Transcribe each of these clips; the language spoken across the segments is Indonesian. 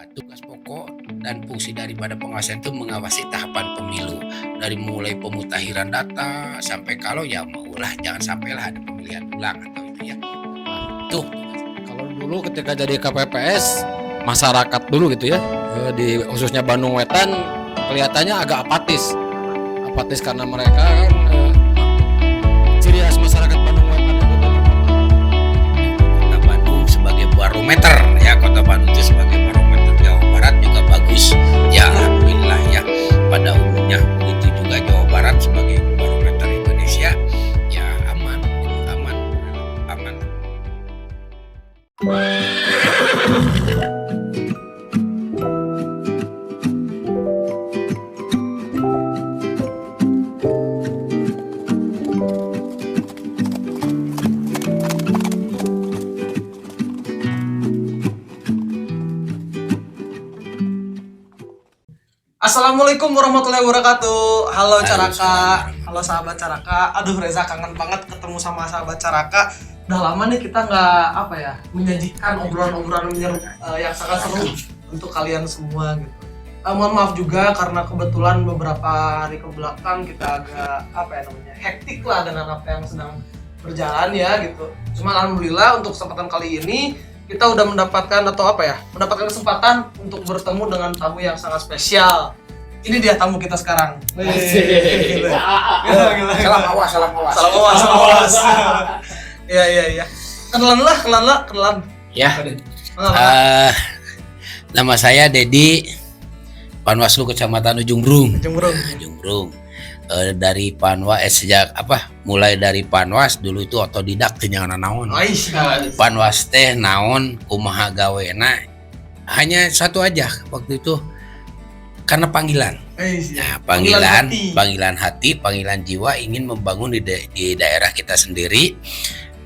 Tugas pokok dan fungsi daripada pengawasan itu mengawasi tahapan pemilu dari mulai pemutahiran data sampai kalau ya maulah jangan sampailah ada pemilihan ulang atau itu ya. Tuh. Kalau dulu ketika jadi KPPS masyarakat dulu gitu ya di khususnya Bandung Wetan kelihatannya agak apatis karena mereka kan ciri khas masyarakat Bandung Wetan itu Kota Bandung sebagai barometer ya, Kota Bandung itu sebagai barometer Jawa Barat juga bagus ya, alhamdulillah ya. Pada umumnya begitu juga Jawa Barat sebagai barometer Indonesia ya, aman. Assalamualaikum warahmatullahi wabarakatuh. Halo Caraka, Waalaikumsalam. halo sahabat Caraka. Aduh Reza, kangen banget ketemu sama sahabat Caraka. Udah lama nih kita nggak menyajikan obrolan-obrolan yang sangat seru untuk kalian semua gitu. Mohon maaf juga karena kebetulan beberapa hari ke belakang kita agak hektik lah dengan apa yang sedang berjalan ya gitu. Cuma alhamdulillah untuk kesempatan kali ini kita udah mendapatkan kesempatan untuk bertemu dengan tamu yang sangat spesial. Ini dia tamu kita sekarang. Gila. Salam awas. Salam awas. Iya. Kenalan. Ya. Nama saya Dedi, Panwaslu Kecamatan Ujung Brung. Dari Panwas mulai dari Panwas dulu itu otodidak teh jangan naon. Panwas teh naon kumaha gawena. Hanya satu aja waktu itu karena panggilan. Nah, panggilan hati, panggilan jiwa ingin membangun di daerah kita sendiri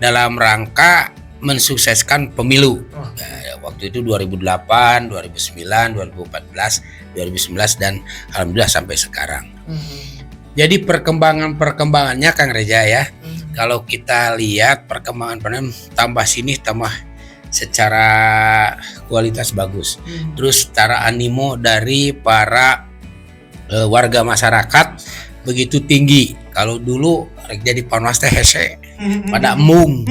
dalam rangka mensukseskan pemilu. Nah, waktu itu 2008, 2009, 2014, 2019 dan alhamdulillah sampai sekarang. Jadi perkembangannya Kang Reza ya. Kalau kita lihat perkembangan tambah sini tambah secara kualitas bagus. Terus secara animo dari para warga masyarakat begitu tinggi. Kalau dulu jadi Panwas teh hese pada mung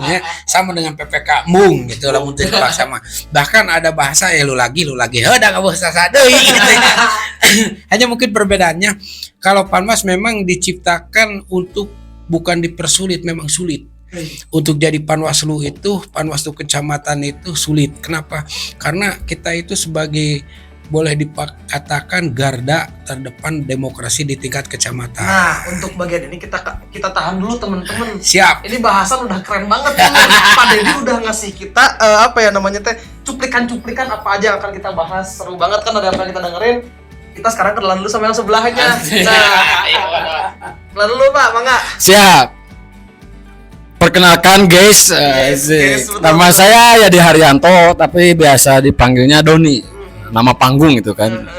ya, sama dengan PPK mung gitu lah mungkin sama. Bahkan ada bahasa ya lu lagi udah enggak usah deui gitu ya. Hanya mungkin perbedaannya kalau Panwas memang diciptakan untuk bukan dipersulit, memang sulit. Untuk jadi Panwaslu kecamatan itu sulit. Kenapa? Karena kita itu sebagai boleh dikatakan garda terdepan demokrasi di tingkat kecamatan. Nah, untuk bagian ini kita tahan dulu teman-teman. Siap. Ini bahasan udah keren banget nih. Pak Dedi udah ngasih kita cuplikan apa aja yang akan kita bahas. Seru banget kan ada apa yang kita dengerin. Kita sekarang kenalan dulu sama yang sebelahnya. Kenalan dulu Pak, mangga. siap. Perkenalkan guys, nama saya Yadi Haryanto tapi biasa dipanggilnya Doni. Nama panggung itu kan.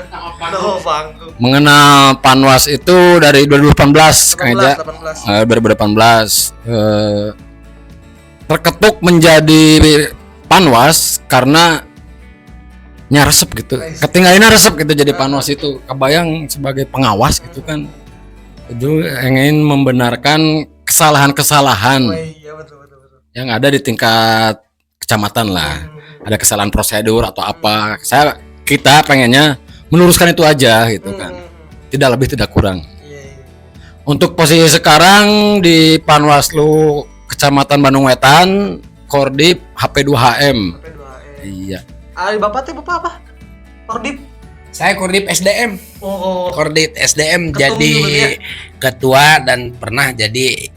Mengenal Panwas itu dari 2018 kayaknya. 2018 terketuk menjadi Panwas karena nyaresep gitu. Ketinggalannya resep gitu jadi Panwas itu. Kebayang sebagai pengawas gitu kan. Itu ingin membenarkan kesalahan-kesalahan yang ada di tingkat kecamatan lah. Ada kesalahan prosedur atau apa. Kita pengennya meluruskan itu aja gitu kan. Tidak lebih tidak kurang. Untuk posisi sekarang di Panwaslu Kecamatan Bandung Wetan, Kordip HP2HM. Iya. Bapak apa? Kordip. Saya Kordip SDM. Kordip SDM Ketum jadi ketua dan pernah jadi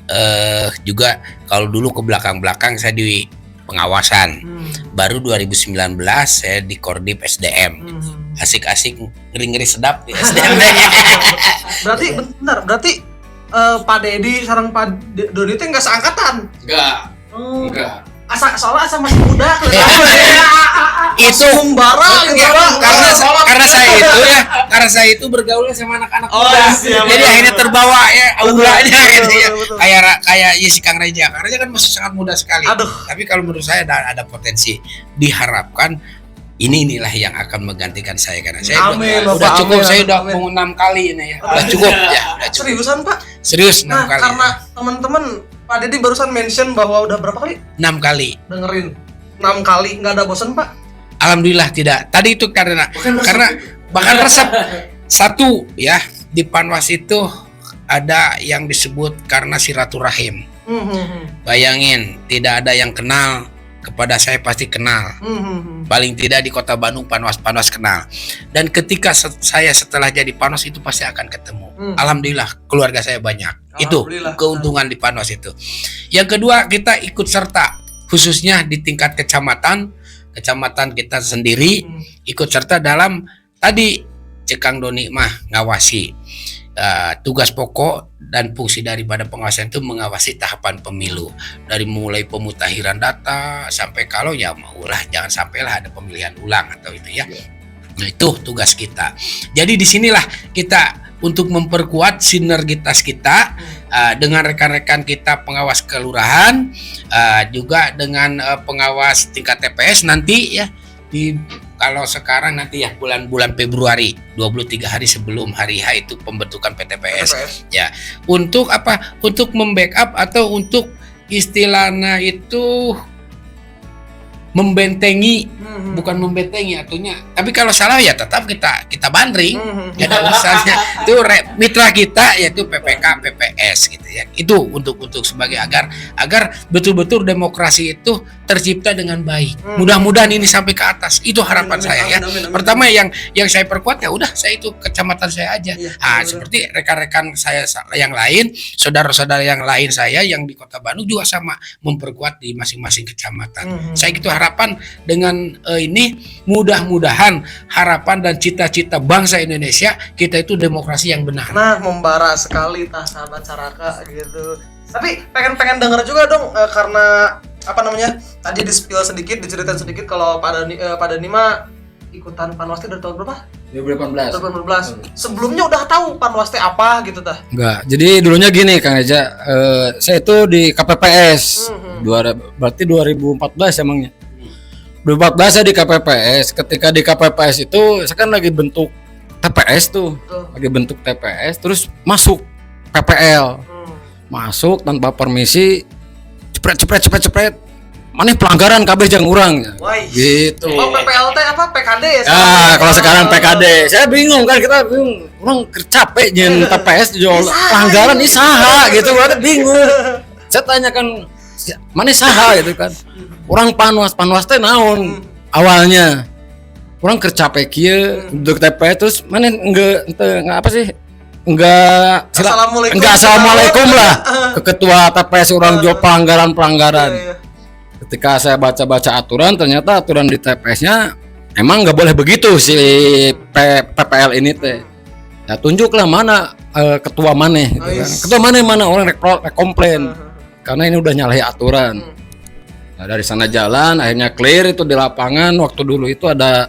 juga kalau dulu ke belakang saya di pengawasan. Baru 2019 saya di Kordip SDM. Asik-asik ngeri-ngeri sedap di SDM. Berarti Pak Dedi sareng Pak Dodi teh enggak seangkatan. Enggak. Soalnya asa masih muda Itu barang karena saya itu bergaul sama anak-anak muda. Jadi akhirnya terbawa ya auranya gitu ya. Kayak si Kang Reja. Kang Reja kan masih sangat muda sekali. Tapi kalau menurut saya ada potensi, diharapkan inilah yang akan menggantikan saya karena saya Amin, udah Bapak, cukup, amin, saya udah amin. mau 6 kali ini ya, udah cukup ya, udah cukup. Seriusan Pak? Serius 6 Nah kali. karena teman-teman Pak Deddy barusan mention bahwa udah berapa kali 6 kali. dengerin 6 kali nggak ada bosen Pak? Alhamdulillah tidak. Tadi itu karena bahkan resep satu ya di Panwas itu ada yang disebut karena silaturahim. Bayangin tidak ada yang kenal kepada saya pasti kenal. Paling tidak di Kota Bandung Panwas kenal. Dan ketika saya setelah jadi Panwas itu pasti akan ketemu. Alhamdulillah keluarga saya banyak. Itu keuntungan di Panwas itu. Yang kedua kita ikut serta khususnya di tingkat kecamatan kita sendiri ikut serta dalam tadi Cekang Doni mah ngawasi. Tugas pokok dan fungsi daripada pengawasan itu mengawasi tahapan pemilu dari mulai pemutakhiran data sampai kalau ya maulah jangan sampailah ada pemilihan ulang atau itu ya. Nah itu tugas kita. Jadi disinilah kita untuk memperkuat sinergitas kita dengan rekan-rekan kita pengawas kelurahan juga dengan pengawas tingkat TPS nanti ya di kalau sekarang nanti ya bulan-bulan Februari 23 hari sebelum hari H itu pembentukan PTPS. Ya untuk apa? Untuk membackup atau untuk istilahnya itu membentengi, bukan membentengi artinya. Tapi kalau salah ya tetap kita bandring. Ya misalnya itu mitra kita yaitu PPK, PPS gitu ya. Itu untuk sebagai agar betul-betul demokrasi itu tercipta dengan baik. Mudah-mudahan ini sampai ke atas. Itu harapan saya ya. Pertama yang saya perkuat ya udah saya itu kecamatan saya aja. Seperti rekan-rekan saya yang lain, saudara-saudara yang lain saya yang di Kota Bandung juga sama memperkuat di masing-masing kecamatan. Saya itu harapan dengan ini mudah-mudahan harapan dan cita-cita bangsa Indonesia kita itu demokrasi yang benar. Nah, membara sekali sahabat Caraka gitu. Tapi pengen denger juga dong karena apa namanya? Tadi di-spill sedikit, diceritain sedikit kalau pada Nima ikutan Panwas dari tahun berapa? 2018. Sebelumnya udah tahu Panwas apa gitu tah? Enggak. Jadi dulunya gini Kang Eja, saya itu di KPPS. Berarti 2014 emangnya. 2014 saya di KPPS. Ketika di KPPS itu saya kan lagi bentuk TPS tuh. Lagi bentuk TPS terus masuk PPL. Masuk tanpa permisi. Cepret. Maneh pelanggaran kabeh jeung urang. Gitu. Oh, PPLT apa? PKD ya? Kalau sekarang PKD. Saya bingung kan, kita bingung. Orang capek jeung TPS jual pelanggaran ini saha gitu, berarti bingung. Saya tanyakan maneh saha gitu kan. Orang Panwas teh naon awalnya. Orang kercapek kieu untuk TPS terus maneh enggak apa sih? Enggak assalamualaikum lah ke ketua TPS orang jual pelanggaran. Ketika saya baca aturan, ternyata aturan di TPS-nya emang nggak boleh begitu si PPL ini teh. Ya tunjuklah mana ketua mana gitu kan. Ketua mana orang komplain karena ini udah nyalahi aturan. Nah, dari sana jalan akhirnya clear itu di lapangan. Waktu dulu itu ada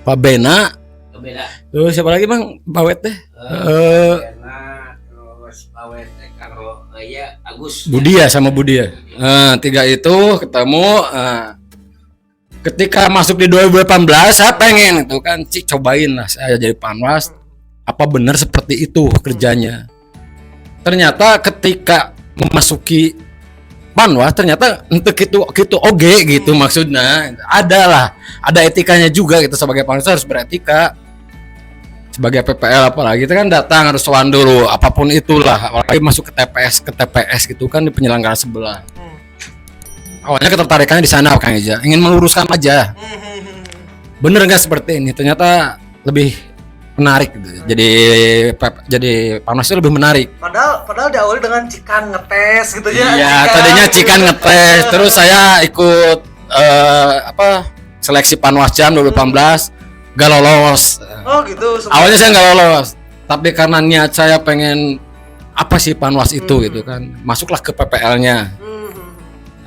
Pak Bena. Terus siapa lagi Bang? Bawet teh. Terus Bawet teh kalau ya Agus. Budia sama Budia. Tiga itu ketemu. Ketika masuk di 2018 saya pengen itu kan cobain lah saya jadi Panwas. Apa benar seperti itu kerjanya? Ternyata ketika memasuki Panwas ternyata untuk gitu oge gitu maksudnya ada etikanya juga gitu sebagai Panwas harus beretika. Sebagai PPL apalagi itu kan datang harus sowan dulu apapun itulah apalagi masuk ke TPS gitu kan di penyelenggara sebelah. Awalnya ketertarikannya di sana Kang Eja, ingin meluruskan aja. Bener nggak seperti ini? Ternyata lebih menarik gitu. Jadi Panwas itu lebih menarik. Padahal diawali dengan cikan ngetes gitu ya. Iya, tadinya cikan ngetes, terus saya ikut seleksi Panwasjam 2018. Gak lolos. Oh gitu. Awalnya saya nggak lolos, tapi karena niat saya pengen apa sih Panwas itu gitu kan, masuklah ke PPL-nya.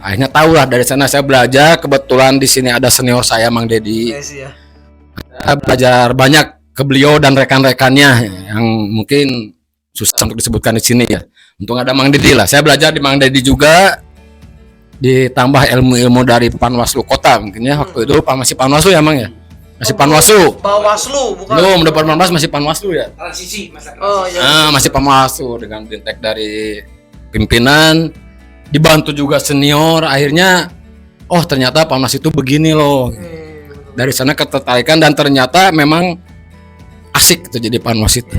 Akhirnya tahu lah dari sana saya belajar. Kebetulan di sini ada senior saya Mang Dedi. Saya belajar banyak ke beliau dan rekan-rekannya yang mungkin susah untuk disebutkan di sini ya. Untung ada Mang Dedi lah. Saya belajar di Mang Dedi juga, ditambah ilmu-ilmu dari Panwaslu Kota mungkin ya waktu itu masih Panwaslu ya Mang ya. Masih Panwaslu. Bawaslu bukan. Belum, 2018 masih Panwaslu ya. Transisi masa Oh iya. Masih Panwaslu dengan dintek dari pimpinan, dibantu juga senior. Akhirnya, oh ternyata Panwas itu begini loh. Dari sana ketertarikan dan ternyata memang asik tuh jadi Panwas itu.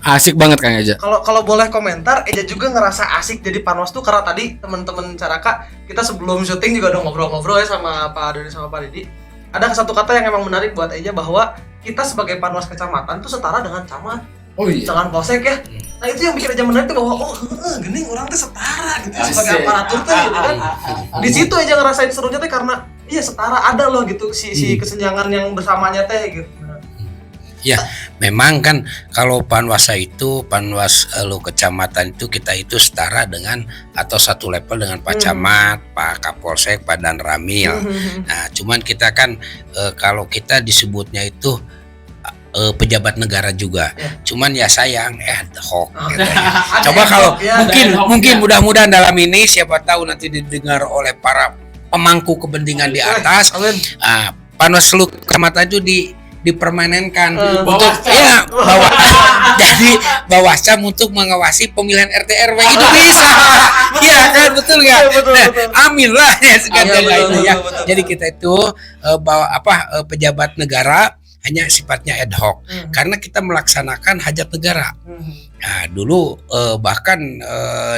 Asik banget Kang Eja. Kalau boleh komentar, Eja juga ngerasa asik jadi Panwas tuh karena tadi teman-teman Caraka kita sebelum syuting juga udah ngobrol-ngobrol ya sama Pak Dodi sama Pak Didi. Ada satu kata yang emang menarik buat Eja bahwa kita sebagai Panwas kecamatan tuh setara dengan camat, Oh iya. dengan polsek ya. Nah itu yang bikin Eja menarik tuh bahwa gini orang tuh setara gitu sebagai aparatur tuh gitu kan. Di situ Eja ngerasain serunya tuh karena iya setara ada loh gitu si kesenjangan yang bersamanya teh gitu. Ya, memang kan kalau Panwasa itu Panwas lu kecamatan itu kita itu setara dengan atau satu level dengan Pak Camat, Pak Kapolsek, Pak Danramil. Nah, cuman kita kan kalau kita disebutnya itu pejabat negara juga. Cuman ya sayang ad hoc gitu ya. Coba kalau mungkin mudah-mudahan dalam ini siapa tahu nanti didengar oleh para pemangku kepentingan di atas. Panwas lu kecamatan itu dipermanenkan untuk ya bahwa jadi Bawascam untuk mengawasi pemilihan RT RW itu bisa. Iya kan betul nggak? Amin lah ya sekalian itu ya. Jadi kita itu pejabat negara hanya sifatnya ad hoc karena kita melaksanakan hajat negara. Nah, dulu bahkan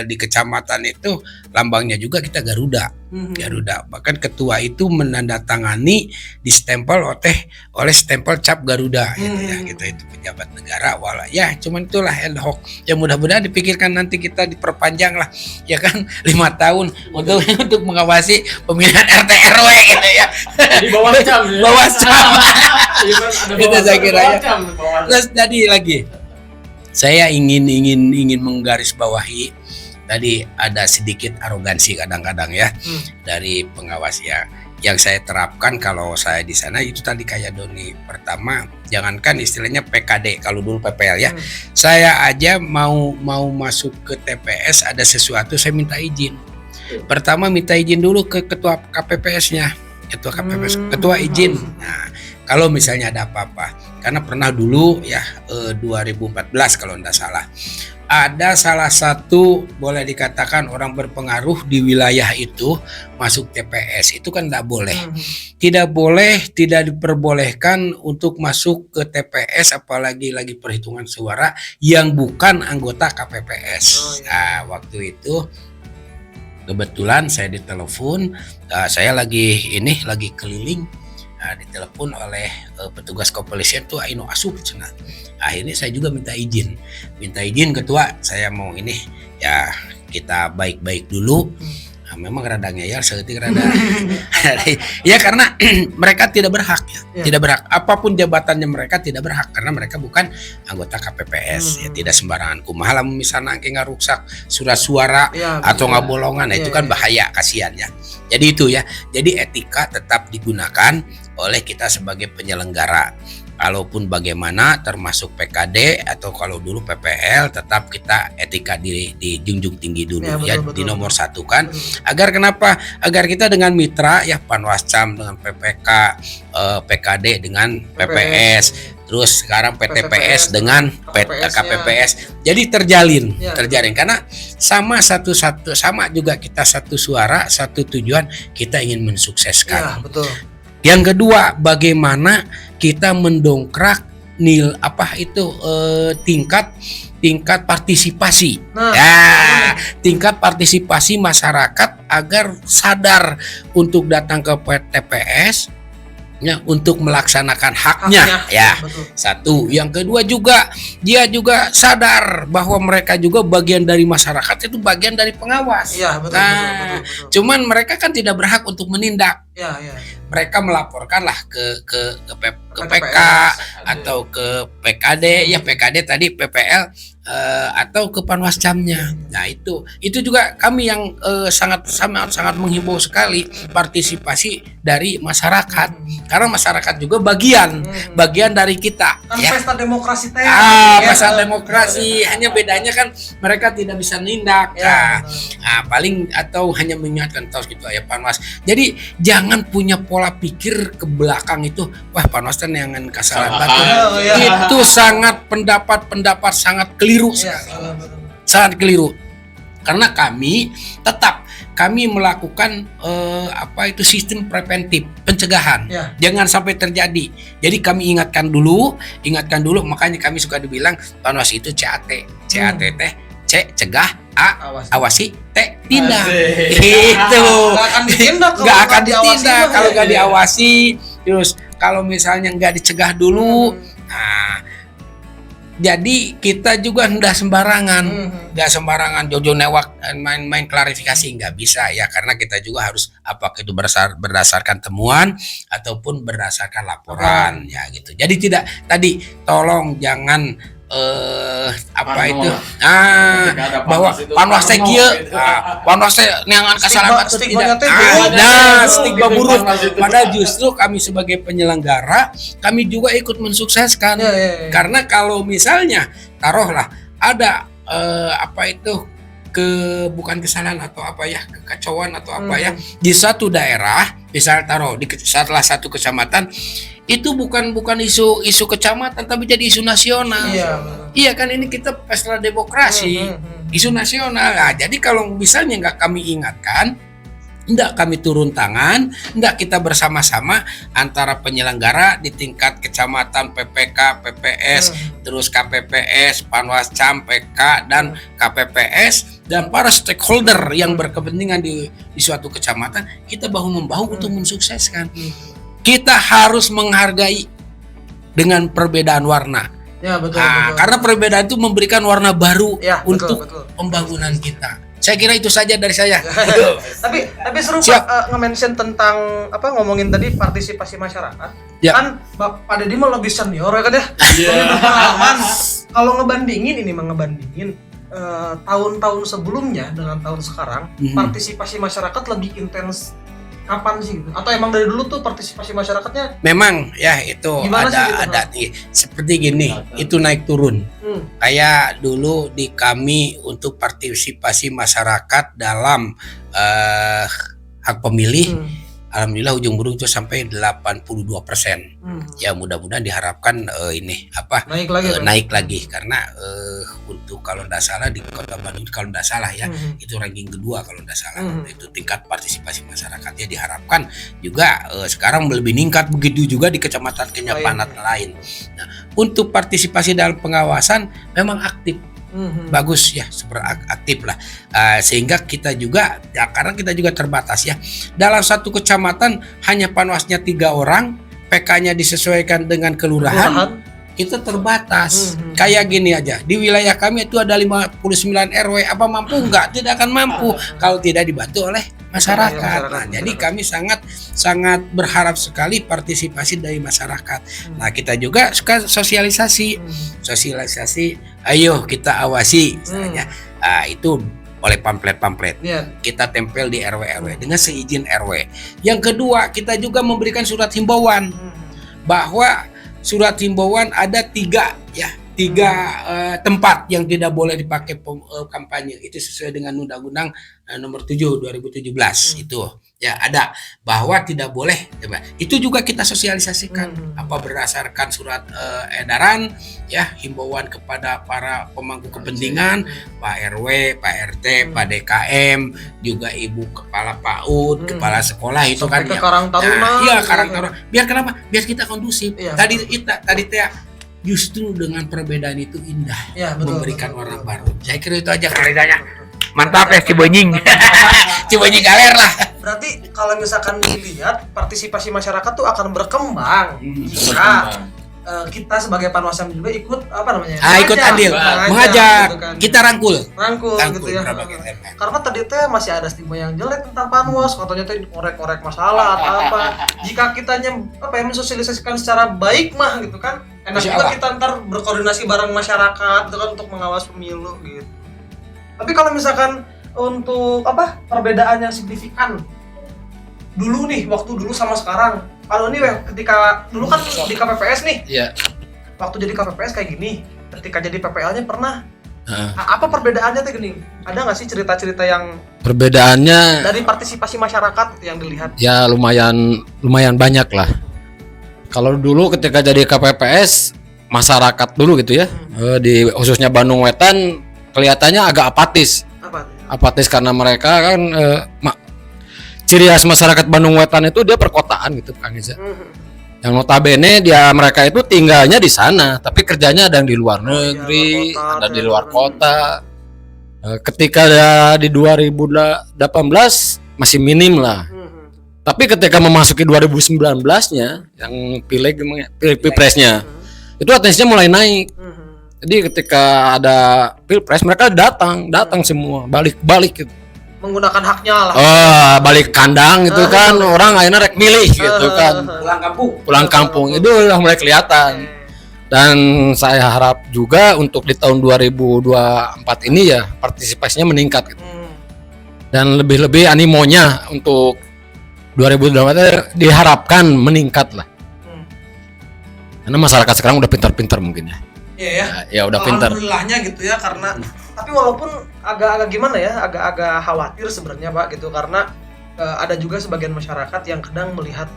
di kecamatan itu lambangnya juga kita Garuda. Garuda. Bahkan ketua itu menandatangani distempel oleh stempel cap Garuda gitu ya. Kita itu pejabat negara ya cuman itulah ad hoc. Ya mudah-mudahan dipikirkan nanti kita diperpanjang lah ya kan 5 tahun untuk mengawasi pemilihan RT RW gitu ya. Di Bawascam. Bawascam. Itu saya kira ya. Terus tadi lagi saya ingin menggarisbawahi tadi ada sedikit arogansi kadang-kadang ya dari pengawas ya. Yang saya terapkan kalau saya di sana itu tadi kayak Doni, pertama jangankan istilahnya PKD, kalau dulu PPL ya. Saya aja mau masuk ke TPS ada sesuatu saya minta izin. Pertama minta izin dulu ke ketua KPPS-nya. Ketua izin. Nah, kalau misalnya ada apa-apa, karena pernah dulu ya 2014 kalau tidak salah, ada salah satu boleh dikatakan orang berpengaruh di wilayah itu masuk TPS, itu kan tidak boleh. Tidak diperbolehkan untuk masuk ke TPS apalagi lagi perhitungan suara yang bukan anggota KPPS. Nah, waktu itu kebetulan saya ditelepon, saya lagi keliling, ditelepon oleh petugas kepolisian tuh Aino Asup cenah. Akhirnya saya juga minta izin ketua, saya mau ini ya kita baik-baik dulu. Nah, memang rada ngeyel seetik rada ya karena mereka tidak berhak ya. Tidak berhak apapun jabatannya, mereka tidak berhak karena mereka bukan anggota KPPS ya. Tidak sembarangan kumaha lamun misalnya nggak rusak surat suara atau nggak bolongan, itu kan bahaya, kasihan ya. Jadi itu ya, jadi etika tetap digunakan oleh kita sebagai penyelenggara. Kalaupun bagaimana termasuk PKD atau kalau dulu PPL, tetap kita etika dijunjung tinggi dulu ya, betul, nomor satu kan. Agar kenapa? Agar kita dengan mitra ya Panwascam dengan PPK, PKD dengan PPS, terus sekarang PTPS dengan KPPS. Jadi terjalin karena sama juga kita satu suara, satu tujuan, kita ingin mensukseskan. Ya, betul. Yang kedua, bagaimana kita mendongkrak tingkat partisipasi. Tingkat partisipasi masyarakat agar sadar untuk datang ke TPS ya, untuk melaksanakan haknya ya. Betul. Satu, yang kedua juga dia juga sadar bahwa mereka juga bagian dari masyarakat, itu bagian dari pengawas. Ya, betul, betul. Cuman mereka kan tidak berhak untuk menindak. Ya. Mereka melaporkanlah ke PK atau ke PKD ya, PKD tadi PPL atau ke Panwascamnya. Nah itu juga kami yang sangat menghimbau sekali partisipasi dari masyarakat, karena masyarakat juga bagian dari kita. Kan ya. Pesta demokrasi teh. Pesta demokrasi, hanya bedanya kan mereka tidak bisa nindak. Paling atau hanya mengingatkan tahu gitu ya Panwas. Jadi jangan punya pola pola pikir ke belakang itu, wah Panwas teh neangan kasalahan Salah. batur. Oh, iya. Itu sangat pendapat sangat keliru Iya, sekali. Sangat keliru. Karena kami melakukan sistem preventif, pencegahan. Ya. Jangan sampai terjadi. Jadi kami ingatkan dulu, makanya kami suka dibilang Panwas itu CAT. CAT teh C cegah, A awasi, T tindak. Itu. Nggak akan ditindak kalau Nggak akan nggak diawasi ditindak mah, kalau ya. nggak diawasi. Terus kalau misalnya nggak dicegah dulu, nah jadi kita juga nggak sembarangan, Jojo newak main klarifikasi nggak bisa ya, karena kita juga harus apakah itu berdasarkan temuan ataupun berdasarkan laporan ya gitu. Jadi tolong jangan Parno. bahwa Panwas teh kieu, Panwas teh neangan kasalahan batur stigmanya tidak. teh buruk. Stigma buruk. Padahal justru kami sebagai penyelenggara, kami juga ikut mensukseskan. Ya. Karena kalau misalnya taruhlah ada bukan kesalahan atau kekacauan atau di suatu daerah, misal taruh di salah satu kecamatan, itu bukan isu kecamatan tapi jadi isu nasional. Iya kan, ini kita pesta demokrasi, isu nasional. Nah, jadi kalau misalnya nggak kami ingatkan, nggak kami turun tangan, nggak kita bersama-sama antara penyelenggara di tingkat kecamatan, PPK, PPS, terus KPPS, Panwascam, PK, dan KPPS, dan para stakeholder yang berkepentingan di suatu kecamatan, kita bahu-membahu untuk mensukseskan. Kita harus menghargai dengan perbedaan warna. Ya, betul. Karena perbedaan itu memberikan warna baru Ya, untuk betul. pembangunan kita. Saya kira itu saja dari saya. tapi seru Siap. Pak nge-mention tentang ngomongin tadi partisipasi masyarakat. Ya. Kan Pak Deddy mah lebih senior ya kan ya. Lebih berpengalaman. Kalau ngebandingin tahun-tahun sebelumnya dengan tahun sekarang, partisipasi masyarakat lebih intens kapan sih gitu? Atau emang dari dulu tuh partisipasi masyarakatnya Memang ya itu gimana sih gitu, ada seperti gini, itu naik turun. Kayak dulu di kami untuk partisipasi masyarakat dalam hak pemilih, alhamdulillah ujung burung itu sampai 82%. Ya mudah-mudahan diharapkan naik lagi karena untuk kalau tidak salah di Kota Bandung kalau tidak salah ya itu ranking kedua kalau tidak salah, itu tingkat partisipasi masyarakatnya diharapkan juga sekarang lebih meningkat, begitu juga di kecamatan-kecamatan lain. Nah, untuk partisipasi dalam pengawasan memang aktif. Bagus ya, aktif lah, sehingga kita juga karena kita juga terbatas ya, dalam satu kecamatan hanya Panwasnya 3 orang, PK-nya disesuaikan dengan kelurahan, kita terbatas. Kayak gini aja, di wilayah kami itu ada 59 RW, apa mampu enggak? Tidak akan mampu kalau tidak dibantu oleh masyarakat. Nah, jadi kami sangat berharap sekali partisipasi dari masyarakat. Nah, kita juga suka sosialisasi, ayo kita awasi misalnya. Itu oleh pamflet kita tempel di RW dengan seizin RW. Yang kedua, kita juga memberikan surat himbauan bahwa surat himbauan ada 3 tempat yang tidak boleh dipakai kampanye. Itu sesuai dengan Undang-Undang nomor 7 2017 itu ya ada bahwa tidak boleh. Itu juga kita sosialisasikan berdasarkan surat edaran ya, himbauan kepada para pemangku kepentingan, Pak RW, Pak RT, Pak DKM, juga Ibu Kepala PAUD, Kepala Sekolah itu sampai kan ke Karang Taruna. Iya, Karang Taruna. Biar kenapa? Biar kita kondusif. Iya, Tadi justru dengan perbedaan itu indah, ya, betul, memberikan betul. warna baru. Saya kira itu aja faedahnya. Mantap ya Cibenying. Cibenying galer lah. Berarti kalau misalkan dilihat partisipasi masyarakat tuh akan berkembang jika kita sebagai Panwascam juga ikut ikut andil, mengajak, gitu kan. kita rangkul Gitu ya. Karena tadi teh masih ada stigma yang jelek tentang Panwas, katanya teh korek-korek masalah atau apa. Jika kitanya mensosialisasikan secara baik mah gitu kan, enak juga kita ntar berkoordinasi bareng masyarakat gitu kan untuk mengawas pemilu gitu. Tapi kalau misalkan untuk perbedaan yang signifikan dulu nih, waktu dulu sama sekarang. Kalau ini ketika dulu kan di KPPS nih, waktu jadi KPPS kayak gini, ketika jadi PPL-nya pernah Apa perbedaannya teh Gening? Ada nggak sih cerita-cerita yang Perbedaannya dari partisipasi masyarakat yang dilihat? ya lumayan banyak lah. Kalau dulu ketika jadi KPPS masyarakat dulu gitu ya, di khususnya Bandung Wetan kelihatannya agak apatis. Apatis karena mereka kan ciri khas masyarakat Bandung Wetan itu dia perkotaan gitu Kang Iza. Yang notabene mereka itu tinggalnya di sana, tapi kerjanya ada yang di luar negeri, ada di luar kota. Ketika di 2018 masih minim lah. Tapi ketika memasuki 2019-nya yang pilpresnya itu atensinya mulai naik. Jadi ketika ada pilpres mereka datang semua, balik gitu. Menggunakan haknya lah. Balik kandang gitu kan, orang akhirnya rek milih gitu kan. Pulang kampung itu udah mulai kelihatan. Dan saya harap juga untuk di tahun 2024 ini ya partisipasinya meningkat gitu. Dan lebih-lebih animonya untuk 2024 diharapkan meningkat lah. Karena masyarakat sekarang udah pintar-pintar mungkin ya. Iya ya. Ya udah pintar. Alhamdulillahnya gitu ya, karena tapi walaupun agak gimana ya, agak khawatir sebenarnya Pak gitu, karena ada juga sebagian masyarakat yang kadang melihat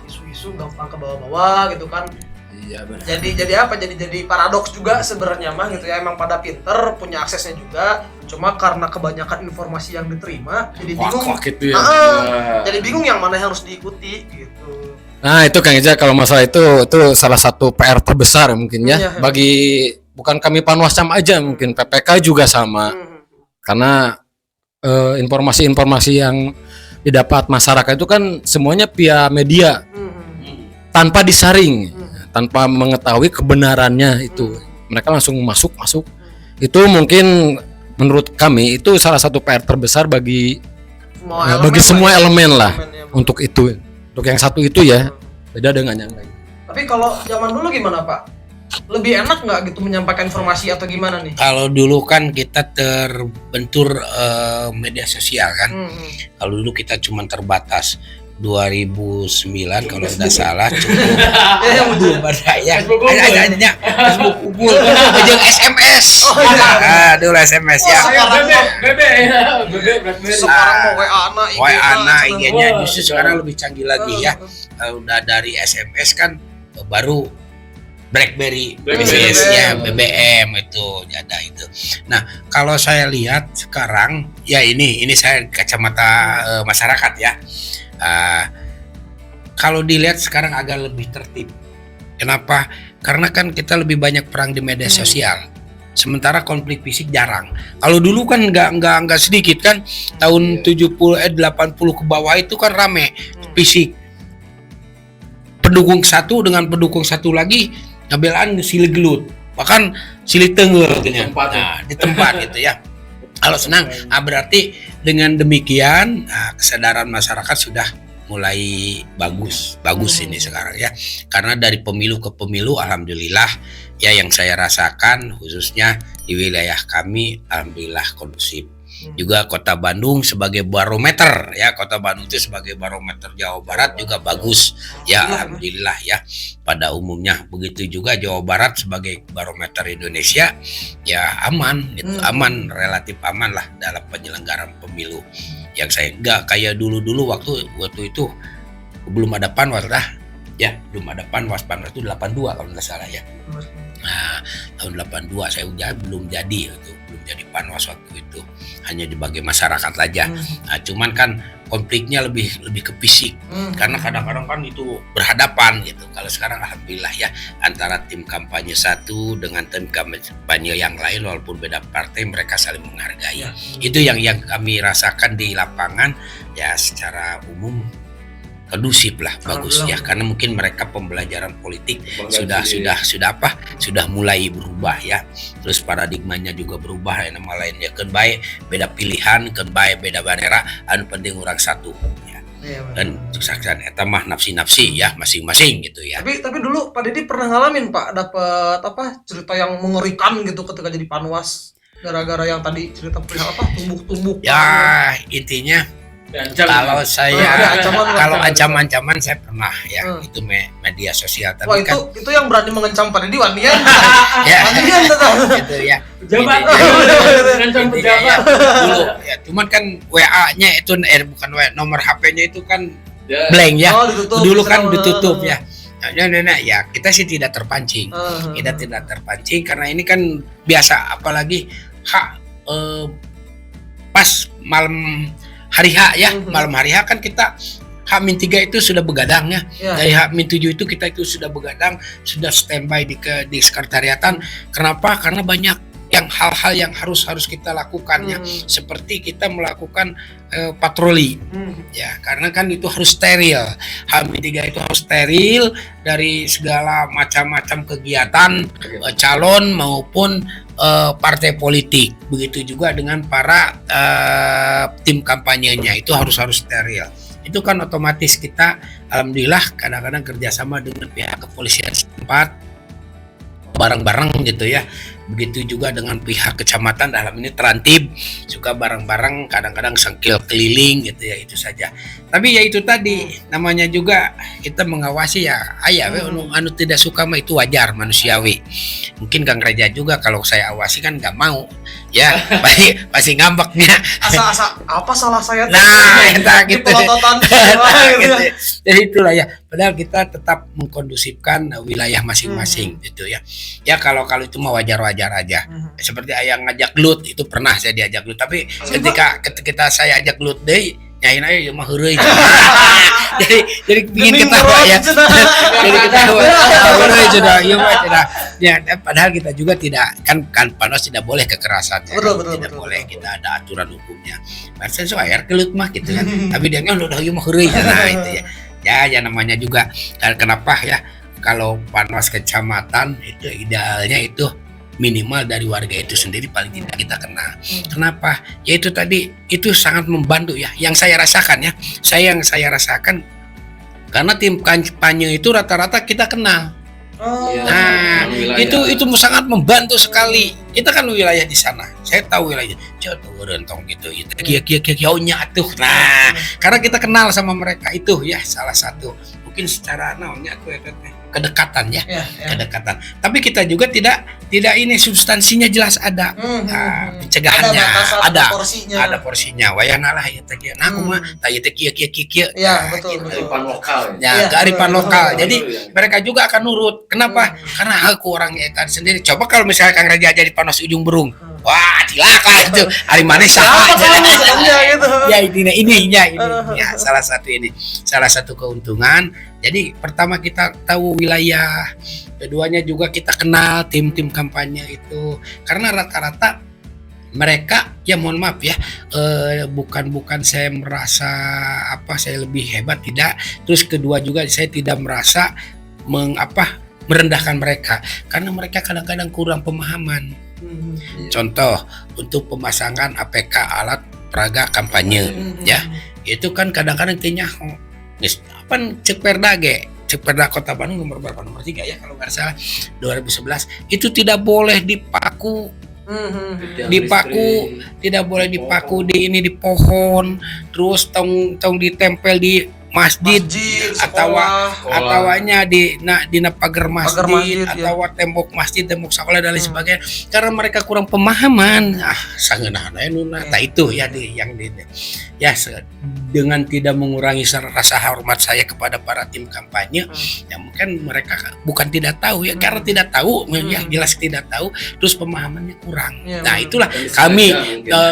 isu-isu gampang ke bawah-bawah gitu kan. Iya benar. Jadi paradoks juga sebenarnya mah gitu ya, emang pada pinter, punya aksesnya juga, cuma karena kebanyakan informasi yang diterima jadi bingung. Gitu ya. Jadi bingung yang mana yang harus diikuti gitu. Nah itu Kang Iza, kalau masalah itu salah satu PR terbesar mungkin ya, bagi bukan kami Panwascam aja, mungkin PPK juga sama. Karena informasi-informasi yang didapat masyarakat itu kan semuanya via media, tanpa disaring, tanpa mengetahui kebenarannya itu. Mereka langsung masuk. Itu mungkin menurut kami itu salah satu PR terbesar bagi semua elemen lah untuk itu. Untuk yang satu itu ya, beda dengan yang lain. Tapi kalau zaman dulu gimana Pak? Lebih enak nggak gitu menyampaikan informasi atau gimana nih? Kalau dulu kan kita terbentur media sosial kan. Kalau dulu kita cuma terbatas 2009 kalau tidak salah cukup belum ada ya. Ada Facebook unggul, jeung SMS. Dulu SMS ya. Sekarang mau WA IG-nya justru sekarang lebih canggih lagi ya. Udah dari SMS kan baru BlackBerry ya, BBM itu ada itu. Nah, kalau saya lihat sekarang ya ini saya kacamata masyarakat ya. Kalau dilihat sekarang agak lebih tertib. Kenapa? Karena kan kita lebih banyak perang di media sosial. Sementara konflik fisik jarang. Kalau dulu kan nggak sedikit kan, tahun 80 ke bawah itu kan rame fisik. Pendukung satu dengan pendukung satu lagi ngabelaan silih gelut, bahkan silih tenggel gitu ya. Nah, di tempat gitu ya. Kalau senang, berarti dengan demikian kesadaran masyarakat sudah mulai bagus ini sekarang ya. Karena dari pemilu ke pemilu alhamdulillah ya, yang saya rasakan khususnya di wilayah kami alhamdulillah kondusif. Juga Kota Bandung sebagai barometer ya, Kota Bandung itu sebagai barometer Jawa Barat juga bagus ya, alhamdulillah ya. Pada umumnya begitu juga Jawa Barat sebagai barometer Indonesia ya, aman gitu, aman, relatif aman lah dalam penyelenggaraan pemilu. Yang saya enggak kayak dulu waktu itu belum ada Panwas lah ya, belum ada Panwas itu 82 kalau nggak salah ya. Nah, tahun 82 saya udah belum jadi itu, belum jadi Panwas waktu itu, hanya dibagi masyarakat aja. Nah, cuman kan konfliknya lebih ke fisik, karena kadang-kadang kan itu berhadapan gitu. Kalau sekarang alhamdulillah ya, antara tim kampanye satu dengan tim kampanye yang lain walaupun beda partai mereka saling menghargai. Itu yang kami rasakan di lapangan ya, secara umum kondusif lah, bagus ya, karena mungkin mereka pembelajaran politik sudah mulai berubah ya, terus paradigmanya juga berubah ya, nama lainnya kan baik beda pilihan, kan baik beda bandera, anu penting orang satu ya. Dan saksian eta mah nafsi ya masing-masing gitu ya. Tapi dulu Pak Didi pernah ngalamin Pak dapat cerita yang mengerikan gitu ketika jadi Panwas, gara-gara yang tadi cerita perihal tumbuk-tumbuk ya, intinya kalau saya kalau ancaman-ancaman saya pernah ya, itu media sosial, tapi itu yang berani mengancam Pak Didi Wandian. Ya. Wandian gitu ya. Pejabat. Ngancam pejabat. Dulu ya, cuman kan WA-nya itu bukan WA, nomor HP-nya itu kan blank ya. Dulu kan ditutup ya. Nah, ya kita sih tidak terpancing. Kita tidak terpancing karena ini kan biasa, apalagi pas malam hari H ya, malam hari H kan kita H-3 itu sudah begadang ya. Dari H-7 itu kita itu sudah begadang, sudah standby di sekretariatan. Kenapa? Karena banyak hal-hal yang harus kita lakukan ya. Seperti kita melakukan patroli. Ya, karena kan itu harus steril. H-3 itu harus steril dari segala macam-macam kegiatan calon maupun partai politik. Begitu juga dengan para tim kampanyenya, itu harus steril. Itu kan otomatis kita alhamdulillah kadang-kadang kerjasama dengan pihak kepolisian setempat bareng-bareng gitu ya. Begitu juga dengan pihak kecamatan, dalam ini Terantib, suka bareng-bareng kadang-kadang sengkil keliling gitu ya, itu saja. Tapi ya itu tadi namanya juga kita mengawasi ya. Anu tidak suka mah itu wajar, manusiawi. Mungkin Kang Reja juga kalau saya awasi kan nggak mau ya, pasti ngambeknya. Asa apa salah saya? Nah, gitu. Gitu. Jadi itulah ya. Padahal kita tetap mengkondusifkan wilayah masing-masing gitu ya. Ya kalau itu mah wajar-wajar aja. Seperti ayang ngajak gelut, itu pernah saya diajak gelut, tapi ketika saya ajak gelut deui nyain aja mah heureuy. jadi pingin ketawa ya. Jadi ketawa heureuy sudah ieu mah tidak. Ya, padahal kita juga tidak kan Panwas tidak boleh kekerasan. Tidak boleh, kita ada aturan hukumnya. Masa saya gelut mah gitu kan. Tapi dia kan udah ieu mah heureuy. Nah itu ya. Ya namanya juga kenapa ya kalau Panwas kecamatan itu idealnya itu minimal dari warga itu sendiri paling tidak kita kenal. Kenapa? Ya itu tadi, itu sangat membantu ya. Yang saya rasakan ya, yang saya rasakan karena tim kampanye itu rata-rata kita kenal. Nah, itu sangat membantu sekali. Kita kan wilayah di sana. Saya tahu wilayah. Contoh rentong gitu. Kia atuh. Nah, karena kita kenal sama mereka itu ya salah satu. Mungkin secara namanya kedekatan ya, kedekatan. Tapi kita juga tidak ini substansinya jelas ada, pencegahannya ada porsinya. Wayana lah ya teh. Nah, aku mah tanya teh kia. Ya, betul. Kearifan lokal. Ya, kearifan lokal. Jadi mereka juga akan nurut. Kenapa? Karena aku orang etan sendiri. Coba kalau misalnya Kang Raja jadi Panwas Ujung Berung. Wah, cilaka itu. Hari mana salah aja gitu. Ya ini ya salah satu keuntungan. Jadi pertama kita tahu wilayah, keduanya juga kita kenal tim-tim kampanye itu. Karena rata-rata mereka ya mohon maaf ya, bukan saya merasa saya lebih hebat, tidak. Terus kedua juga saya tidak merasa merendahkan mereka, karena mereka kadang-kadang kurang pemahaman. Contoh untuk pemasangan APK alat peraga kampanye ya, itu kan kadang-kadang kayaknya cek Perda Kota Bandung nomor 3 ya kalau nggak salah 2011 itu tidak boleh dipaku tidak boleh dipaku di pohon, terus tong ditempel di masjid ataunya di pagar masjid atau tembok masjid, tembok sekolah dan lain sebagainya, karena mereka kurang pemahaman. Sangeunahna nuna itu ya dengan tidak mengurangi rasa hormat saya kepada para tim kampanye, ya mungkin mereka bukan tidak tahu ya, karena tidak tahu ya jelas tidak tahu, terus pemahamannya kurang. Nah itulah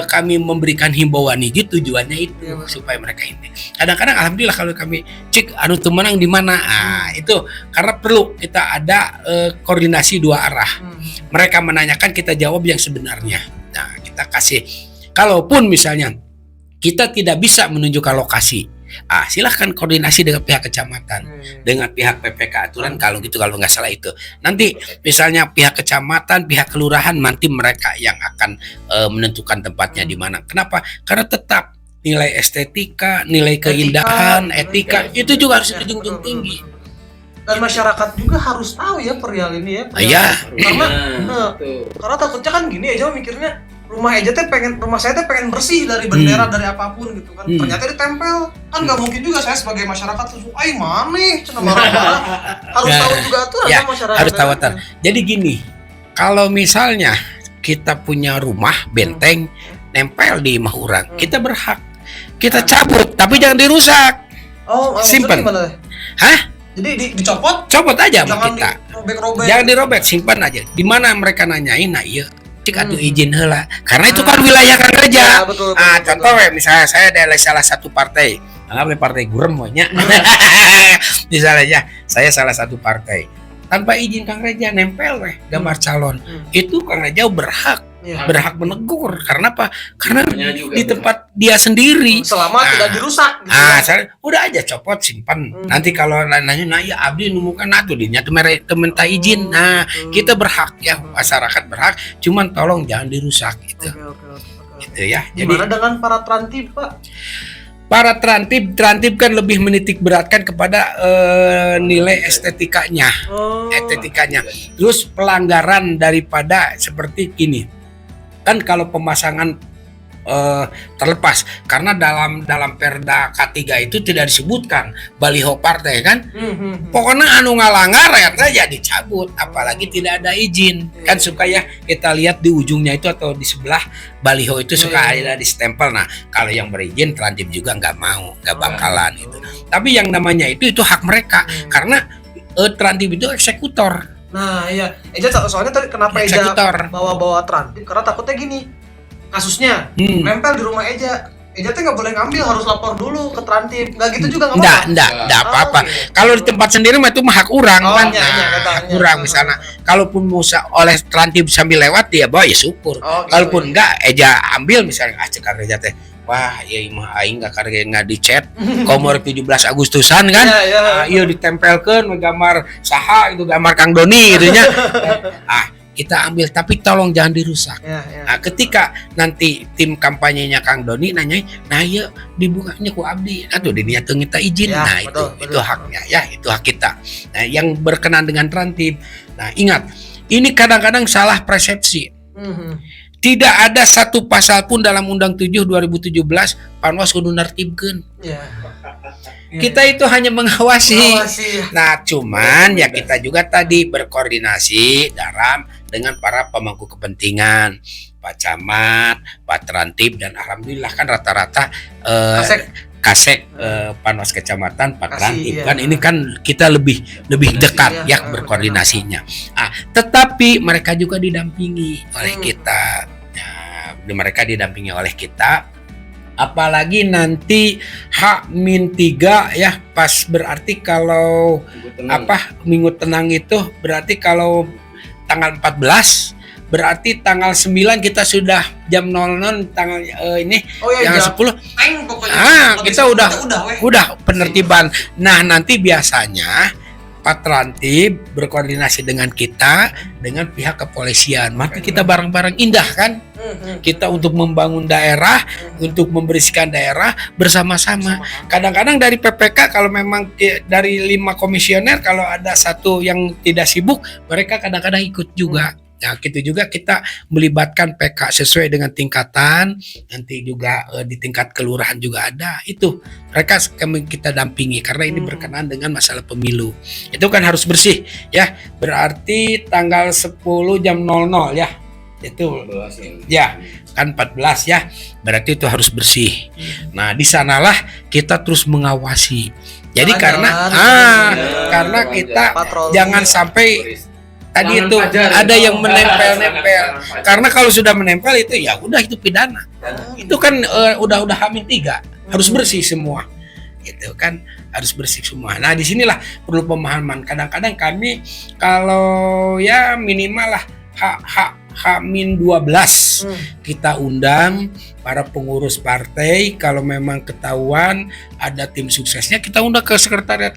kami memberikan himbauan itu, tujuannya itu supaya mereka ini. Kadang-kadang alhamdulillah kalau kami cek anu teu menang di mana, itu karena perlu kita ada koordinasi dua arah. Mereka menanyakan, kita jawab yang sebenarnya. Nah kita kasih, kalaupun misalnya kita tidak bisa menunjukkan lokasi, silahkan koordinasi dengan pihak kecamatan, dengan pihak PPK aturan kalau nggak salah itu. Nanti misalnya pihak kecamatan, pihak kelurahan, nanti mereka yang akan menentukan tempatnya di mana. Kenapa? Karena tetap nilai estetika, nilai keindahan, etika itu juga harus dijunjung tinggi. Dan masyarakat juga harus tahu ya perihal ini ya. Iya. Karena takutnya kan gini aja mikirnya, rumah saya pengen bersih dari bendera, dari apapun gitu kan. Ternyata ditempel, kan nggak mungkin juga saya sebagai masyarakat terus, maneh cenah marah-marah. Harus tahu juga aturan ya, masyarakat. Harus tahu aturan. Jadi gini, kalau misalnya kita punya rumah benteng nempel di imah orang, kita berhak kita cabut, tapi jangan dirusak. Oh, simpen. Gimana? Hah? Jadi dicopot? Copot aja sama Jangan kita. dirobek-robek. Jangan dirobek, simpan aja. Di mana mereka nanyain, nah iya, cik atuh izin heula. Karena itu kan wilayah Kang Reja. Ya, betul, Contoh ya, misalnya saya dari salah satu partai, anggaplah partai Gurem maunya. Misalnya saya salah satu partai. Tanpa izin Kang Reja nempel gambar calon. Itu Kang Reja berhak menegur. Karena apa? Karena di tempat dia sendiri. Selama tidak dirusak gitu. Saya udah aja copot simpan. Nanti kalau nanya, nah ya abdi numukan atuh dinya teu minta izin. Nah, kita berhak ya, masyarakat berhak. Cuman tolong jangan dirusak gitu. Oke. Gitu ya. Gimana dengan para trantib, Pak? Para trantib kan lebih menitik beratkan kepada nilai estetikanya. Terus pelanggaran daripada seperti ini. Kan kalau pemasangan terlepas karena dalam Perda K3 itu tidak disebutkan baliho partai kan. Pokoknya anu ngalanggar ya dicabut, apalagi tidak ada izin. Kan suka ya kita lihat di ujungnya itu atau di sebelah baliho itu suka ada di stempel. Nah, kalau yang berizin trantib juga nggak bakalan itu. Tapi yang namanya itu hak mereka karena trantib itu eksekutor. Nah iya, Eja soalnya tadi kenapa Eja bawa trantib karena takutnya gini, kasusnya nempel di rumah Eja tuh nggak boleh ngambil, harus lapor dulu ke trantib. Nggak gitu juga nggak apa-apa? Nggak apa-apa. Kalau di tempat sendiri mah itu hak orang kan. Hak orang misalnya. Kalaupun oleh trantib sambil lewat ya bawa ya syukur. Kalaupun enggak Eja ambil misalnya cekar Eja teh. Wah, ya imah aing nggak dicet. Komor 17 Agustusan kan. Iya ditempelkeun gambar saha itu gambar Kang Doni gitu nya. Kita ambil tapi tolong jangan dirusak. Nah, ketika nanti tim kampanyenya Kang Doni nanya, nah ya dibukanya ku abdi, atuh dia teu minta izin. Nah, itu haknya ya, itu hak kita. Nah, yang berkenan dengan trantib. Nah, ingat, ini kadang-kadang salah persepsi. Tidak ada satu pasal pun dalam Undang 7 2017 Panwas kudu nertibkeun. Kita itu hanya mengawasi. Nah, cuman ya kita juga tadi berkoordinasi dengan para pemangku kepentingan, Pak Camat, Pak Trantib, dan alhamdulillah kan rata-rata Kasek Panwas Kecamatan Pak Trantib kan ini kan kita lebih dekat ya berkoordinasinya. Tetapi mereka juga didampingi oleh kita. Mereka didampingi oleh kita. Apalagi nanti H-3 ya pas berarti kalau Minggu Tenang itu berarti kalau tanggal 14 berarti tanggal 9 kita sudah jam 00 tanggal yang 10 kita udah penertiban. Nah, nanti biasanya Pak Trantib berkoordinasi dengan kita dengan pihak kepolisian. Maka kita bareng-bareng indah kan? Kita untuk membangun daerah, untuk membersihkan daerah bersama-sama. Kadang-kadang dari PPK kalau memang dari 5 komisioner kalau ada satu yang tidak sibuk, mereka kadang-kadang ikut juga. Nah, gitu juga kita melibatkan PK sesuai dengan tingkatan, nanti juga di tingkat kelurahan juga ada. Itu mereka kita dampingi karena ini berkenaan dengan masalah pemilu. Itu kan harus bersih ya. Berarti tanggal 10 jam 00 ya. Itu ya kan 14 ya. Berarti itu harus bersih. Nah, di sanalah kita terus mengawasi. Jadi karena kita jangan sampai tadi itu ada yang menempel-nempel. Karena kalau sudah menempel itu ya udah itu pidana. Itu kan udah H-3 harus bersih semua. Itu kan harus bersih semua. Nah, disinilah perlu pemahaman. Kadang-kadang kami kalau ya minimal lah H-12 kita undang para pengurus partai. Kalau memang ketahuan ada tim suksesnya, kita undang ke sekretariat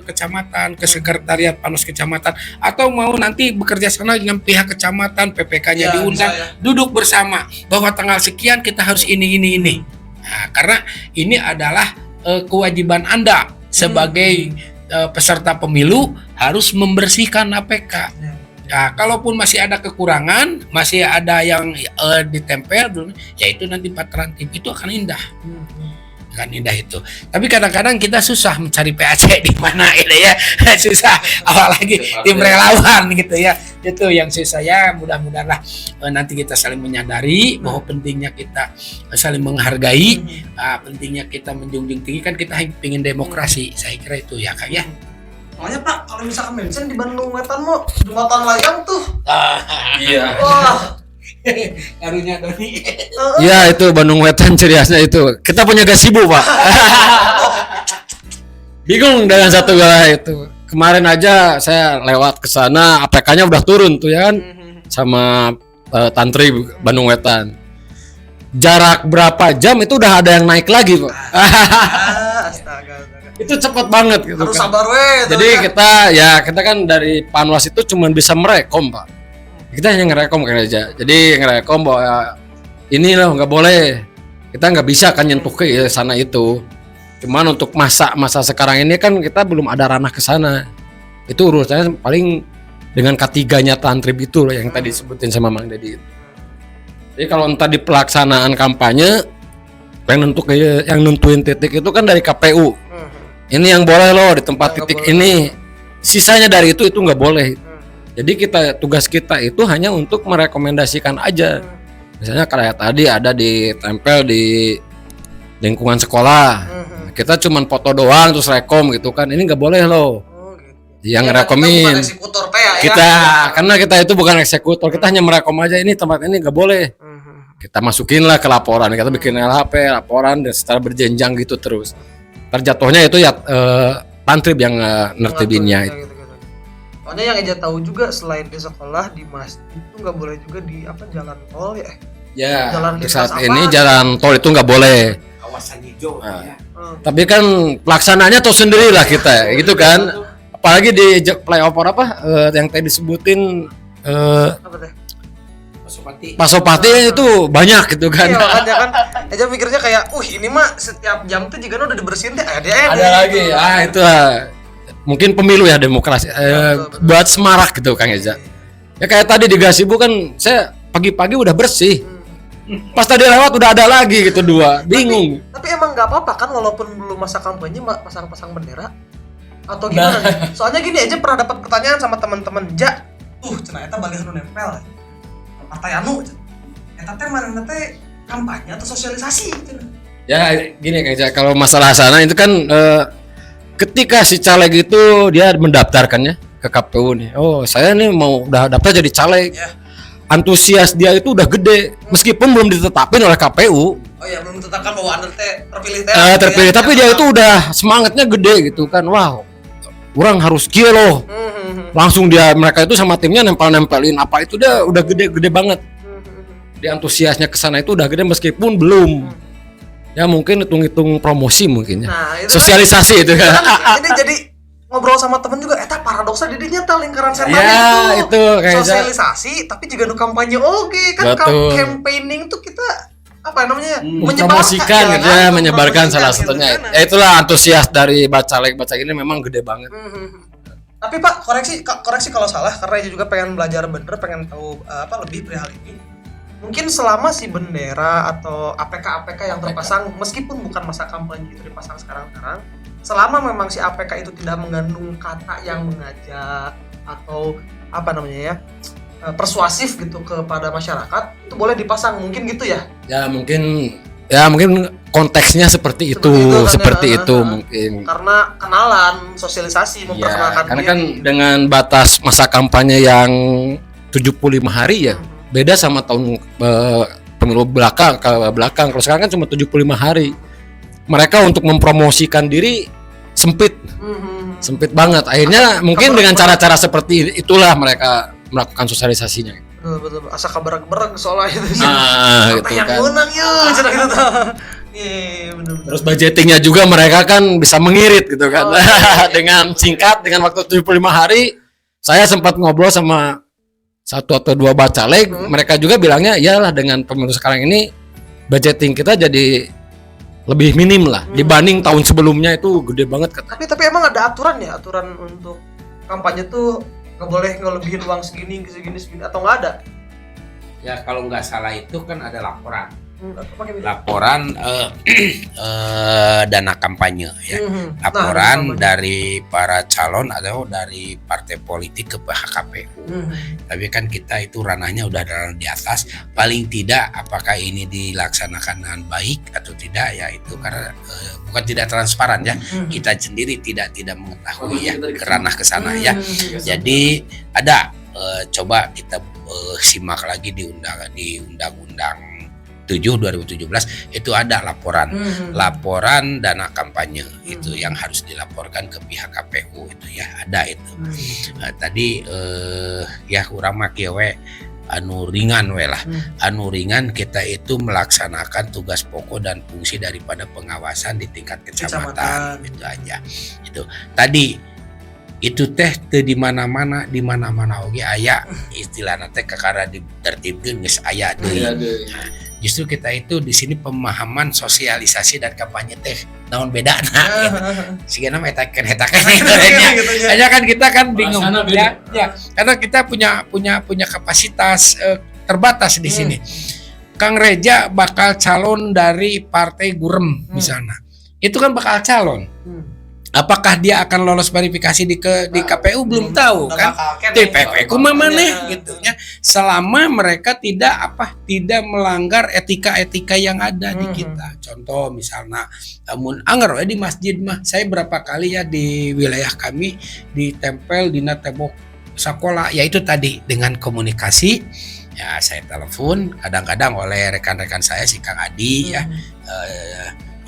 kecamatan, ke sekretariat Panwas Kecamatan, atau mau nanti bekerja sama dengan pihak kecamatan, PPK-nya diundang, duduk bersama bahwa tanggal sekian kita harus ini. Nah, karena ini adalah kewajiban Anda sebagai peserta pemilu harus membersihkan APK. Nah, kalaupun masih ada kekurangan, masih ada yang ditempel, ya itu nanti Pak Trantib itu akan indah. kan indah itu. Tapi kadang-kadang kita susah mencari PAC di mana gitu ya. Susah, apalagi tim relawan gitu ya. Itu yang susah ya. Mudah-mudahan lah nanti kita saling menyadari bahwa pentingnya kita saling menghargai, pentingnya kita menjunjung tinggi, kan kita ingin demokrasi. Saya kira itu ya Kang ya. Soalnya Pak, kalau misalkan mention di Bandung Wetan mau Jumatan Layang tuh. Iya. Wah. Karunya Doni. Iya itu Bandung Wetan ciri khasnya itu. Kita punya gazebo Pak. Bingung dengan satu galah itu. Kemarin aja saya lewat ke sana, APK-nya udah turun tuh ya kan, sama Tantri Bandung Wetan. Jarak berapa jam itu udah ada yang naik lagi Pak. Astaga. Itu cepat banget gitu. Harus kan. sabar Jadi kita kan dari Panwas itu cuma bisa merekom Pak. Kita hanya ngerekom kan aja. Jadi ngerekom bahwa ini loh nggak boleh. Kita nggak bisa kan nyentuh ke sana itu. Cuman untuk masa sekarang ini kan kita belum ada ranah ke sana. Itu urusannya paling dengan K3-nya Tantrib itu loh yang tadi disebutin sama Mang Dedi. Jadi kalau entah di pelaksanaan kampanye yang nentuin titik itu kan dari KPU. Ini yang boleh loh di tempat titik ini. Sisanya dari itu nggak boleh. Jadi tugas kita itu hanya untuk merekomendasikan aja. Misalnya kayak tadi ada ditempel di lingkungan sekolah. Kita cuman foto doang terus rekom gitu kan. Ini nggak boleh loh. Yang rekomin kita karena kita itu bukan eksekutor, kita hanya merekom aja ini tempat ini nggak boleh. Kita masukin lah ke laporan, kita bikin LHP laporan dan secara berjenjang gitu terus. Terjatuhnya itu ya Tantrib yang nertibinnya itu. Soalnya yang Eja tahu juga selain di sekolah di masjid itu nggak boleh juga di jalan tol ya. Ya. Jalan saat ini jalan tol itu nggak boleh. Kawasan hijau. Ya. Tapi kan pelaksananya tahu sendiri lah kita, gitu kan. Apalagi di playoff yang tadi disebutin apa teh? Pasopati itu banyak gitu kan. Iya makanya kan Eja mikirnya kayak, ini mah setiap jam tuh juga udah dibersihin deh ada lagi. Itu mungkin pemilu ya demokrasi buat semarak gitu Kang Eza. Ya kayak tadi di Gasibu kan saya pagi-pagi udah bersih. Pas tadi lewat udah ada lagi gitu dua. Bingung. Tapi emang nggak apa-apa kan walaupun belum masa kampanye pasang-pasang bendera atau gimana? Soalnya gini aja pernah dapat pertanyaan sama teman-teman cenah eta balik nu nempel. Partai anu eta teh mana teh kampanye atau sosialisasi Ya gini Kang Eza, kalau masalah sana itu kan ketika si caleg itu dia mendaftarkannya ke KPU nih. Oh, saya nih mau udah daftar jadi caleg. Yeah. Antusias dia itu udah gede meskipun belum ditetapin oleh KPU. Oh iya, belum ditetapkan bahwa Anda terpilih terpilih, tapi dia itu udah semangatnya gede gitu kan. Wow. Orang harus kieu loh. Langsung mereka itu sama timnya nempelin apa itu dia udah gede banget. Dia antusiasnya ke sana itu udah gede meskipun belum. Ya mungkin hitung-hitung promosi mungkin ya. Nah, itu sosialisasi itu kan. Ini jadi ngobrol sama temen juga, eta paradoksnya didinya teh lingkaran setan itu kayak sosialisasi tapi juga nu kampanye kan campaigning tuh kita apa namanya mempromosikan gitu ya, menyebarkan salah satunya. Ya itulah antusias dari bacalek ini memang gede banget. Tapi Pak, koreksi kalau salah karena juga pengen belajar bener, pengen tahu lebih perihal ini. Mungkin selama si bendera atau APK yang terpasang meskipun bukan masa kampanye itu dipasang sekarang, selama memang si APK itu tidak mengandung kata yang mengajak atau persuasif gitu kepada masyarakat, itu boleh dipasang mungkin gitu ya? Ya mungkin konteksnya seperti itu mungkin. Karena kenalan, sosialisasi, memperkenalkan karena diri. kan dengan batas masa kampanye yang 75 hari ya. Beda sama tahun pemilu belakang. Kalau sekarang kan cuma 75 hari. Mereka untuk mempromosikan diri sempit banget. Akhirnya mungkin dengan cara-cara seperti itulah mereka melakukan sosialisasinya. Betul. Asa kabarag soalnya itu sih. Gitu yang kan. menang yuk, cerita gitu. Iya, benar. Terus budgetingnya juga mereka kan bisa mengirit gitu kan. Dengan singkat, dengan waktu 75 hari, saya sempat ngobrol sama 1 atau 2 bacaleg, mereka juga bilangnya iyalah dengan pemilu sekarang ini budgeting kita jadi lebih minim lah dibanding tahun sebelumnya itu gede banget kan. Tapi emang ada aturan untuk kampanye tuh nggak boleh ngelebihin uang segini atau nggak ada? Ya kalau nggak salah itu kan ada laporan. Laporan dana kampanye ya. Laporan dari para calon atau dari partai politik ke KPU. Tapi kan kita itu ranahnya udah di atas. Paling tidak apakah ini dilaksanakan dengan baik atau tidak ya itu karena bukan tidak transparan ya. Kita sendiri tidak mengetahui ya ke ranah ke sana ya. Jadi ada coba kita simak lagi di Undang-Undang 7 2017 itu ada laporan dana kampanye itu yang harus dilaporkan ke pihak KPU itu ya ada itu. Tadi ya urang mah kieu we anu ringan we lah. Anu ringan kita itu melaksanakan tugas pokok dan fungsi daripada pengawasan di tingkat kecamatan itu aja. Itu. Tadi itu teh teu di mana-mana oge aya istilahna teh kakara ditertibkeun geus aya deui. Justru kita itu di sini pemahaman sosialisasi dan kampanye teh naon bedana sigana mah eta aja kan kita kan bingung ya karena kita punya kapasitas terbatas di sini. Kang Reja bakal calon dari partai Gurem misalnya. Itu kan bakal calon. Apakah dia akan lolos verifikasi di KPU belum tahu kan? TPP kumaha maneh gitu ya. Selama mereka tidak melanggar etika-etika yang ada di kita. Contoh misalnya mun anger di masjid mah saya berapa kali ya di wilayah kami ditempel dina tembok sekolah yaitu tadi dengan komunikasi ya saya telepon kadang-kadang oleh rekan-rekan saya si Kang Adi ya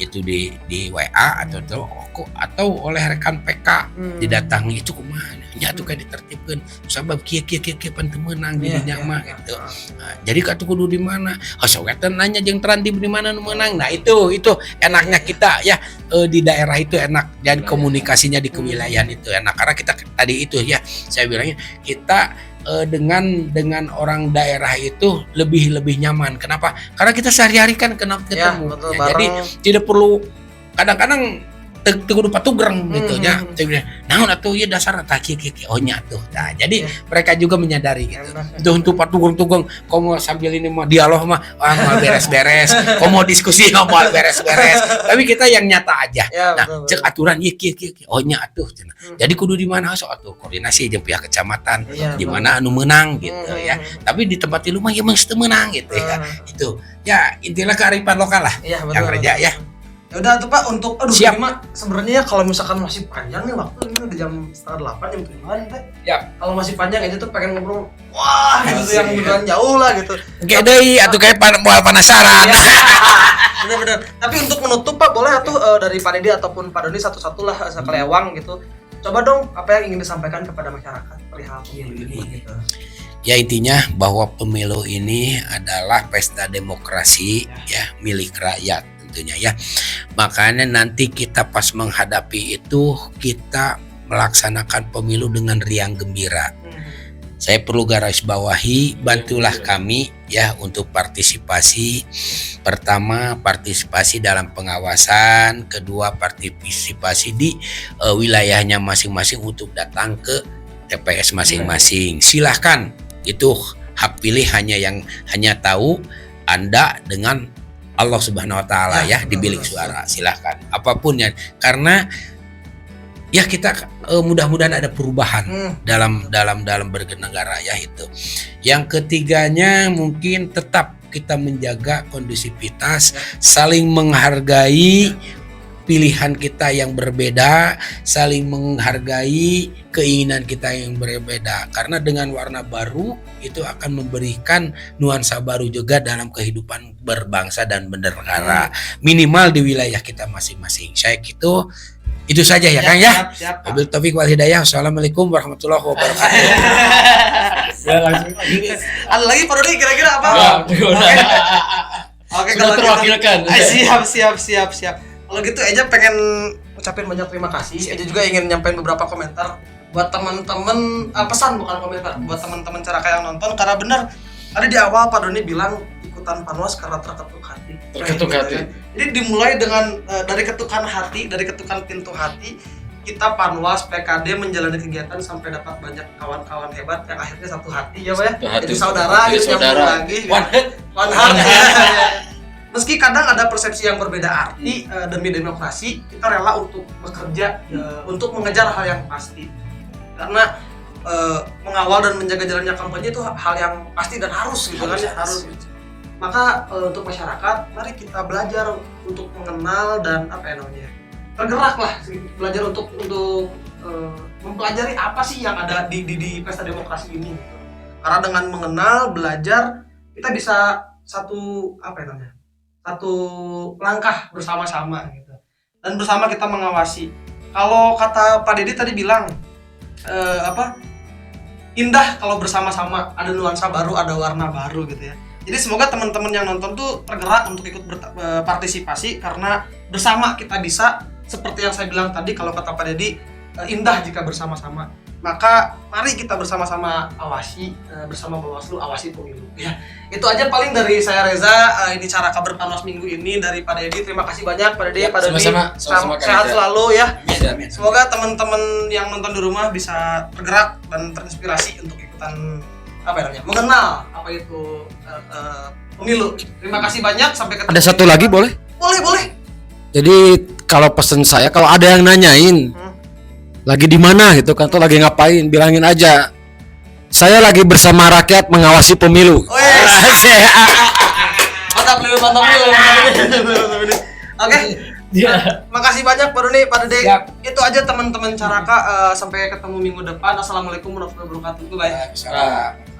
itu di WA atau oleh rekan PK didatangi itu kumaha nya tuh kayak ditertibkeun sabab kieu pan teu meunang di dinya mah gitu. Jadi katu kudu di mana? Sogetan nanya jeung Trantib di mana nu meunang. Nah itu enaknya kita ya di daerah itu enak dan komunikasinya di kewilayahan itu enak karena kita tadi itu ya saya bilangnya kita dengan orang daerah itu lebih nyaman. Kenapa? Karena kita sehari-hari kan ketemu. Ya, jadi tidak perlu kadang-kadang kudu patugreng gitu nya. Naon atuh ieu dasarna tah kieu oh nya tuh. Nah, jadi mereka juga menyadari gitu. Tuh untuk patugreng komo sambil ini mah dialog mah mau beres-beres, komo diskusi mau beres-beres. Tapi kita yang nyata aja. Ya, nah, cek aturan ieu kieu oh nya atuh. Jadi kudu di mana so atuh koordinasi jeung pihak kecamatan di mana anu meunang gitu ya. Tapi di tempat ieu mah ieu mah teu meunang gitu ya. Itu. Ya intinya kearifan lokal lah yang kerja ya. Ya udah tuh Pak untuk siap Mak sebenarnya ya kalau misalkan masih panjang nih waktu ini udah jam 7:30 jam 7 Pak. Ya. Kalau masih panjang aja tuh pengen ngobrol wah gitu yang beneran jauh lah gitu. Oke deui atuh kayak moal penasaran. Bener-bener. Tapi untuk menutup Pak boleh atuh dari Pak Didi ataupun Pak Doni satu-satu lah sakalewang gitu. Coba dong apa yang ingin disampaikan kepada masyarakat perihal pemilu ini gitu. Ya intinya bahwa pemilu ini adalah pesta demokrasi ya milik rakyat tentunya ya. Makanya nanti kita pas menghadapi itu kita melaksanakan pemilu dengan riang gembira. Saya perlu garis bawahi, bantulah kami ya untuk partisipasi. Pertama, partisipasi dalam pengawasan, kedua partisipasi di wilayahnya masing-masing untuk datang ke TPS masing-masing. Silahkan, itu hak pilih hanya tahu Anda dengan Allah Subhanahu Wa Taala ya di bilik suara. Silahkan apapun ya, karena ya kita mudah-mudahan ada perubahan dalam bernegara ya itu. Yang ketiganya mungkin tetap kita menjaga kondusivitas, saling menghargai pilihan kita yang berbeda, saling menghargai keinginan kita yang berbeda. Karena dengan warna baru itu akan memberikan nuansa baru juga dalam kehidupan berbangsa dan bernegara. Minimal di wilayah kita masing-masing. Saya gitu. Itu saja ya Kang ya. Wabillahi taufiq wal hidayah. Assalamualaikum warahmatullahi wabarakatuh. Ya langsung. Ada lagi Pak Dodi kira-kira apa? Oke, kalau terwakilkan. Siap. Kalau gitu Eja pengen ucapin banyak terima kasih. Eja juga ingin nyampein beberapa komentar buat teman-teman, pesan bukan komentar, buat teman-teman Caraka yang nonton. Karena benar tadi di awal Pak Doni bilang ikutan Panwas karena terketuk hati. Jadi dimulai dengan dari ketukan hati, dari ketukan pintu hati, kita Panwas PKD menjalani kegiatan sampai dapat banyak kawan-kawan hebat yang akhirnya satu hati ya Pak ya. Jadi saudara gitu nyambung lagi. One heart. meski kadang ada persepsi yang berbeda arti demi demokrasi, kita rela untuk bekerja untuk mengejar hal yang pasti. Karena mengawal dan menjaga jalannya kampanye itu hal yang pasti dan harus gitu kan ya, harus. Maka untuk masyarakat, mari kita belajar untuk mengenal dan apa ya namanya, tergerak lah, belajar untuk mempelajari apa sih yang ada di pesta demokrasi ini. Gitu. Karena dengan mengenal, belajar, kita bisa satu langkah bersama-sama gitu. Dan bersama kita mengawasi. Kalau kata Pak Dedi tadi bilang indah kalau bersama-sama, ada nuansa baru, ada warna baru gitu ya. Jadi semoga teman-teman yang nonton tuh tergerak untuk ikut berpartisipasi karena bersama kita bisa, seperti yang saya bilang tadi, kalau kata Pak Dedi, indah jika bersama-sama. Maka mari kita bersama-sama awasi, bersama Bawaslu awasi pemilu ya. Itu aja paling dari saya Reza, ini cara kabar Panwas minggu ini dari Pak Dedi. Terima kasih banyak Pak Dedi, Pak Dodi. Sama-sama, Sehat selalu ya. Amin. Semoga teman-teman yang nonton di rumah bisa tergerak dan terinspirasi untuk ikutan mengenal apa itu pemilu. Terima kasih banyak, sampai ketemu. Ada satu lagi boleh? Boleh. Jadi kalau pesan saya, kalau ada yang nanyain lagi di mana gitu kan, tuh lagi ngapain, bilangin aja saya lagi bersama rakyat mengawasi pemilu. Mantap. Oke. Makasih banyak Pak Doni, Pak Dede. Itu aja teman-teman Caraka, sampai ketemu minggu depan. Assalamualaikum warahmatullahi wabarakatuh. Bye. Sekarang